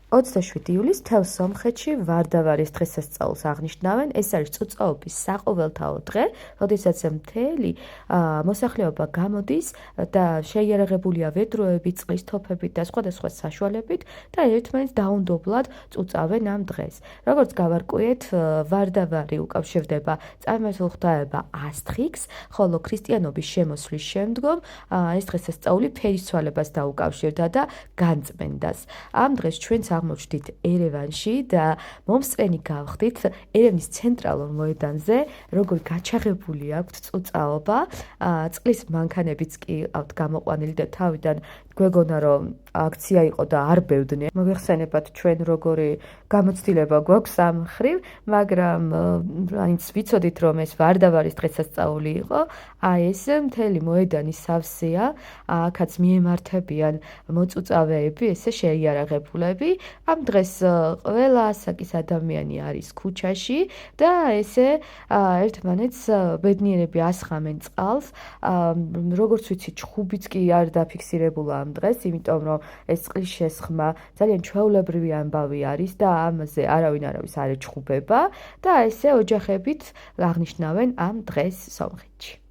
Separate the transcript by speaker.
Speaker 1: 27 იulis თელს სომხეთში ვარდავარის დღესასწაულს აღნიშნავენ. ეს არის წუწაობის საყოველთაო დღე, როდესაც მთელი მოსახლეობა გამოდის და შეიარაღებულია ვედროებით, წყლის თოფებით და სხვადასხვა საშუალებით და ერთმანეთს დაუნდობლად წუწავენ ამ დღეს. როგორც გავარკვიეთ, ვარდავარი უკავშირდება წარმართულ ღვთაება ასტრიქს, ხოლო ქრისტიანობის შემოსვლის შემდგომ ეს დღესასწაული ფერისცვალებას დაუკავშირდა და განწმენდას. ამ დღეს ჩვენც აღმოჩნდით ერევანში და მომსწრენი გავხდით ერევნის ცენტრალურ მოედანზე, როგორ გაჩაღებული აქვთ წუწაობა, წყლის მანქანებიც კი აქვთ გამოყვანილი და თავიდან გვეგონა რომ აქცია იყო და არ ბევდნენ. მოგეხსენებათ ჩვენ როგორი გამოცდილება გვაქვს ამ მხრივ, მაგრამ აინც ვიცოდით რომ ეს ვარდავარის დღესასწაული იყო, ეს მთელი მოედანი სავსეა, აქაც მიემართებიან მოწუწავეები, ესე შეიარაღებულები. ამ დღეს ყველა ასაკის ადამიანი არის ქუჩაში და ესე ერთმანეთს ბედნიერები ასხამენ წყალს. როგორც ვიცი, ჩხუბიც კი არ დაფიქსირებულა ამ დღეს, იმიტომ რომ ეს წყლის შესხმა ძალიან ჩვეულებრივი ამბავი არის და ამაზე არავინ არავის არ ეჩხუბება და ესე ოჯახებით აღნიშნავენ ამ დღეს სომხეთში.